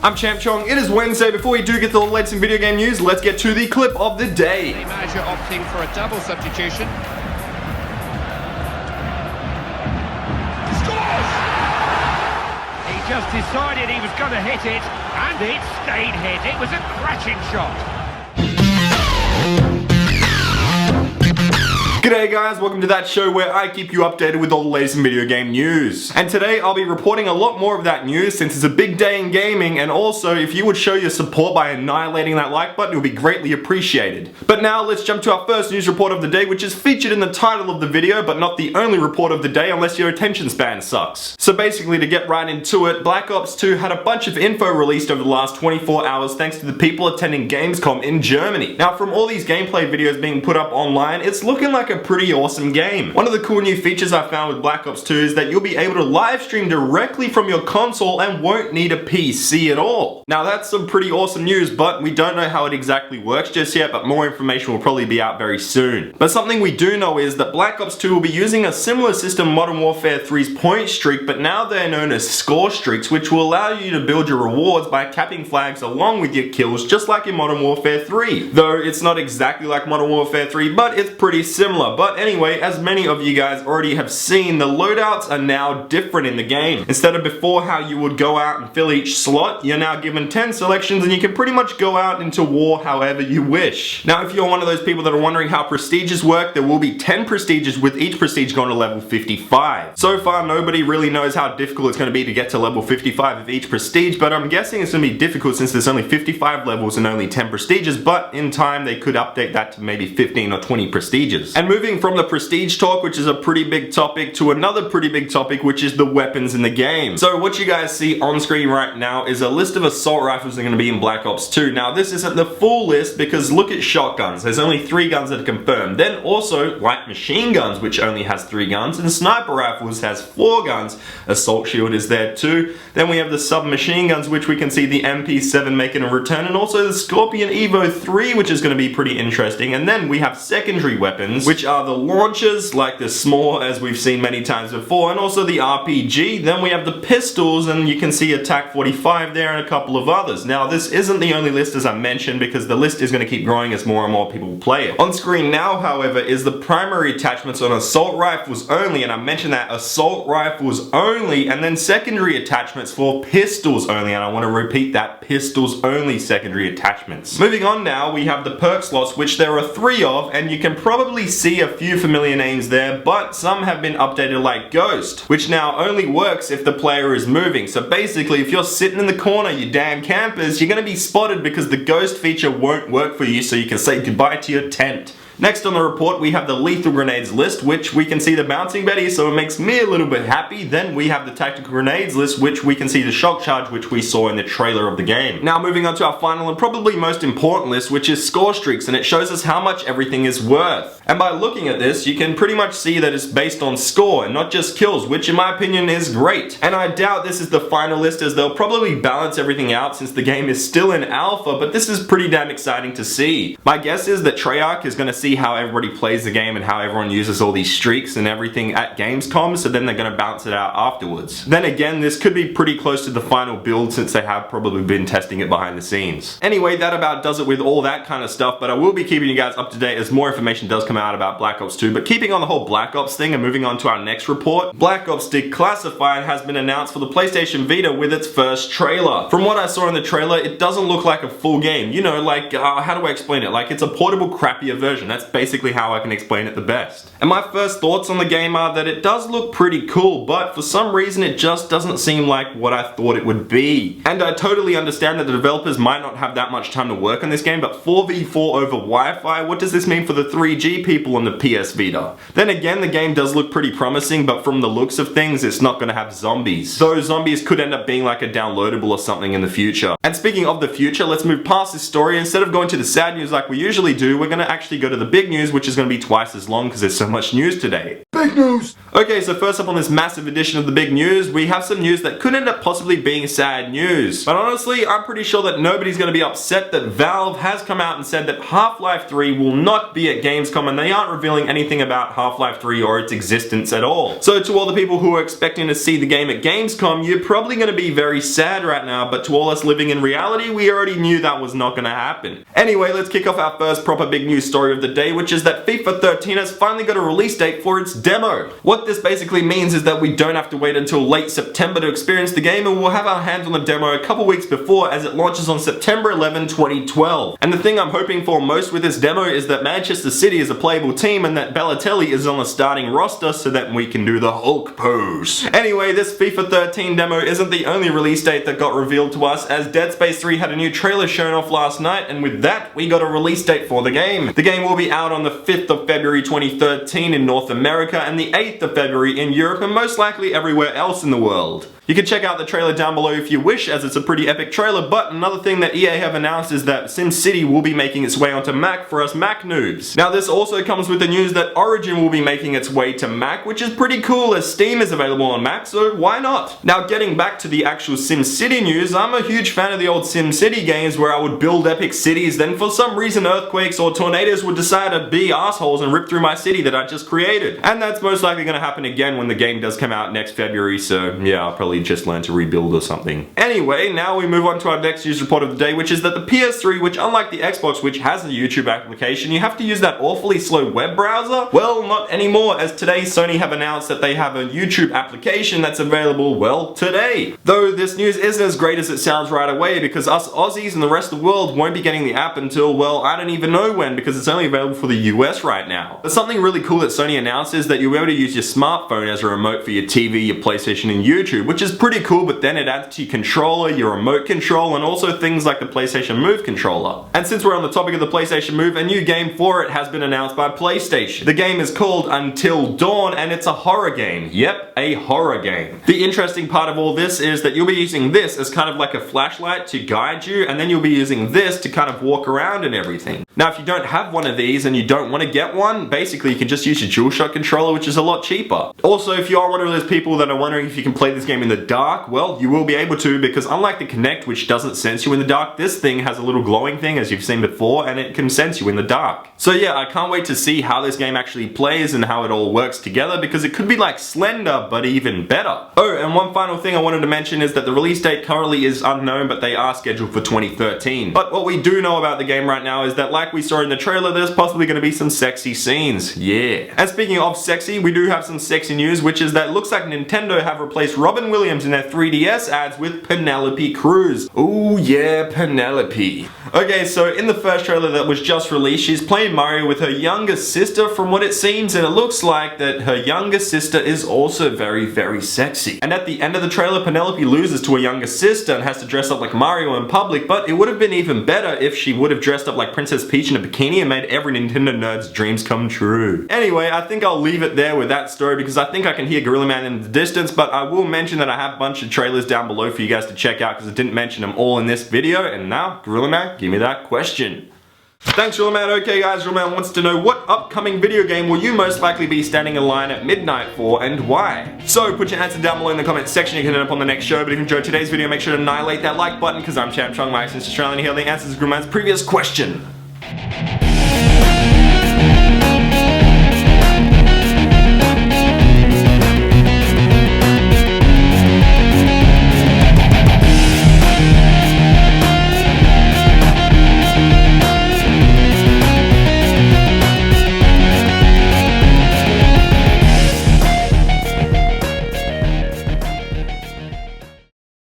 I'm Champ Chong. It is Wednesday. Before we do get to the latest in video game news, let's get to the clip of the day. The manager opting for a double substitution. Scores! He just decided he was going to hit it, and it stayed hit. It was a cracking shot. G'day guys, welcome to that show where I keep you updated with all the latest in video game news. And today I'll be reporting a lot more of that news since it's a big day in gaming, and also if you would show your support by annihilating that like button, it would be greatly appreciated. But now let's jump to our first news report of the day, which is featured in the title of the video, but not the only report of the day unless your attention span sucks. So basically, to get right into it, Black Ops 2 had a bunch of info released over the last 24 hours thanks to the people attending Gamescom in Germany. Now from all these gameplay videos being put up online, it's looking like a pretty awesome game. One of the cool new features I found with Black Ops 2 is that you'll be able to live stream directly from your console and won't need a PC at all. Now that's some pretty awesome news, but we don't know how it exactly works just yet, but more information will probably be out very soon. But something we do know is that Black Ops 2 will be using a similar system Modern Warfare 3's point streak, but now they're known as score streaks, which will allow you to build your rewards by capping flags along with your kills, just like in Modern Warfare 3. Though it's not exactly like Modern Warfare 3, but it's pretty similar. But anyway, as many of you guys already have seen, the loadouts are now different in the game. Instead of before how you would go out and fill each slot, you're now given 10 selections and you can pretty much go out into war however you wish. Now if you're one of those people that are wondering how prestiges work, there will be 10 prestiges with each prestige going to level 55. So far nobody really knows how difficult it's going to be to get to level 55 of each prestige, but I'm guessing it's going to be difficult since there's only 55 levels and only 10 prestiges, but in time they could update that to maybe 15 or 20 prestiges. And moving from the prestige talk, which is a pretty big topic, to another pretty big topic, which is the weapons in the game. So what you guys see on screen right now is a list of assault rifles that are going to be in Black Ops 2. Now this isn't the full list because look at shotguns. There's only 3 guns that are confirmed. Then also light machine guns, which only has 3 guns, and sniper rifles has 4 guns. Assault shield is there too. Then we have the submachine guns, which we can see the MP7 making a return, and also the Scorpion Evo 3, which is going to be pretty interesting. And then we have secondary weapons, which are the launchers, like the SMOR, as we've seen many times before, and also the RPG. Then we have the pistols, and you can see a TAC 45 there and a couple of others. Now this isn't the only list as I mentioned, because the list is going to keep growing as more and more people play it. On screen now, however, is the primary attachments on assault rifles only, and I mentioned that assault rifles only, and then secondary attachments for pistols only, and I want to repeat that, pistols only secondary attachments. Moving on now, we have the perk slots, which there are 3 of, and you can probably see a few familiar names there, but some have been updated like Ghost, which now only works if the player is moving. So basically, if you're sitting in the corner, you damn campers, you're gonna be spotted because the Ghost feature won't work for you, so you can say goodbye to your tent. Next on the report, we have the lethal grenades list, which we can see the bouncing Betty, so it makes me a little bit happy. Then we have the tactical grenades list, which we can see the shock charge, which we saw in the trailer of the game. Now moving on to our final and probably most important list, which is score streaks, and it shows us how much everything is worth. And by looking at this, you can pretty much see that it's based on score and not just kills, which in my opinion is great. And I doubt this is the final list, as they'll probably balance everything out since the game is still in alpha, but this is pretty damn exciting to see. My guess is that Treyarch is going to see how everybody plays the game and how everyone uses all these streaks and everything at Gamescom, so then they're going to bounce it out afterwards. Then again, this could be pretty close to the final build since they have probably been testing it behind the scenes. Anyway, that about does it with all that kind of stuff, but I will be keeping you guys up to date as more information does come out about Black Ops 2. But keeping on the whole Black Ops thing and moving on to our next report, Black Ops Declassified has been announced for the PlayStation Vita with its first trailer. From what I saw in the trailer, it doesn't look like a full game. You know, like, how do I explain it? Like, it's a portable, crappier version. That's basically how I can explain it the best. And my first thoughts on the game are that it does look pretty cool, but for some reason it just doesn't seem like what I thought it would be. And I totally understand that the developers might not have that much time to work on this game, but 4v4 over Wi-Fi, what does this mean for the 3G people on the PS Vita? Then again, the game does look pretty promising, but from the looks of things, it's not going to have zombies. Those zombies could end up being like a downloadable or something in the future. And speaking of the future, let's move past this story. Instead of going to the sad news like we usually do, we're going to actually go to the big news, which is going to be twice as long because there's so much news today. big news! Okay, so first up on this massive edition of the big news, we have some news that could end up possibly being sad news. But honestly, I'm pretty sure that nobody's going to be upset that Valve has come out and said that Half-Life 3 will not be at Gamescom, and they aren't revealing anything about Half-Life 3 or its existence at all. So to all the people who are expecting to see the game at Gamescom, you're probably going to be very sad right now, but to all us living in reality, we already knew that was not going to happen. Anyway, let's kick off our first proper big news story of the day, which is that FIFA 13 has finally got a release date for its demo. What this basically means is that we don't have to wait until late September to experience the game, and we'll have our hands on the demo a couple weeks before, as it launches on September 11, 2012. And the thing I'm hoping for most with this demo is that Manchester City is a playable team and that Balotelli is on the starting roster so that we can do the Hulk pose. Anyway, this FIFA 13 demo isn't the only release date that got revealed to us, as Dead Space 3 had a new trailer shown off last night, and with that, we got a release date for the game. The game will be out on the 5th of February 2013 in North America and the 8th of February in Europe, and most likely everywhere else in the world. You can check out the trailer down below if you wish, as it's a pretty epic trailer, but another thing that EA have announced is that SimCity will be making its way onto Mac for us Mac noobs. Now this also comes with the news that Origin will be making its way to Mac, which is pretty cool as Steam is available on Mac, so why not? Now getting back to the actual SimCity news, I'm a huge fan of the old SimCity games where I would build epic cities, then for some reason earthquakes or tornadoes would decide to be assholes and rip through my city that I just created. And that's most likely going to happen again when the game does come out next February, so yeah, I'll probably just learn to rebuild or something. Anyway, now we move on to our next news report of the day, which is that the PS3, which unlike the Xbox, which has a YouTube application, you have to use that awfully slow web browser. Well, not anymore, as today Sony have announced that they have a YouTube application that's available, well, today. Though this news isn't as great as it sounds right away, because us Aussies and the rest of the world won't be getting the app until, well, I don't even know when, because it's only available for the US right now. But something really cool that Sony announced is that you'll be able to use your smartphone as a remote for your TV, your PlayStation, and YouTube, which is pretty cool, but then it adds to your controller, your remote control, and also things like the PlayStation Move controller. And since we're on the topic of the PlayStation Move, a new game for it has been announced by PlayStation. The game is called Until Dawn, and it's a horror game. Yep, a horror game. The interesting part of all this is that you'll be using this as kind of like a flashlight to guide you, and then you'll be using this to kind of walk around and everything. Now, if you don't have one of these and you don't want to get one, basically you can just use your DualShock controller, which is a lot cheaper. Also, if you are one of those people that are wondering if you can play this game in the dark, well, you will be able to, because unlike the Kinect, which doesn't sense you in the dark, this thing has a little glowing thing, as you've seen before, and it can sense you in the dark. So yeah, I can't wait to see how this game actually plays and how it all works together, because it could be like Slender, but even better. Oh, and one final thing I wanted to mention is that the release date currently is unknown, but they are scheduled for 2013. But what we do know about the game right now is that, like we saw in the trailer, there's possibly going to be some sexy scenes. Yeah. And speaking of sexy, we do have some sexy news, which is that it looks like Nintendo have replaced Robin Williams in their 3DS ads with Penelope Cruz. Ooh yeah, Penelope. Okay, so in the first trailer that was just released, she's playing Mario with her younger sister from what it seems, and it looks like that her younger sister is also very, very sexy. And at the end of the trailer, Penelope loses to her younger sister and has to dress up like Mario in public, but it would have been even better if she would have dressed up like Princess Peach in a bikini and made every Nintendo nerd's dreams come true. Anyway, I think I'll leave it there with that story, because I think I can hear Gorilla Man in the distance, but I will mention that I have a bunch of trailers down below for you guys to check out, because I didn't mention them all in this video. And now, Gorilla Man, give me that question. Thanks, Gorilla Man. Okay guys, Gorilla Man wants to know, what upcoming video game will you most likely be standing in line at midnight for, and why? So put your answer down below in the comments section. You can end up on the next show, but if you enjoyed today's video, make sure to annihilate that like button, because I'm Champ Chong, my accent's Australian. Here are the answers to Gorilla Man's previous question.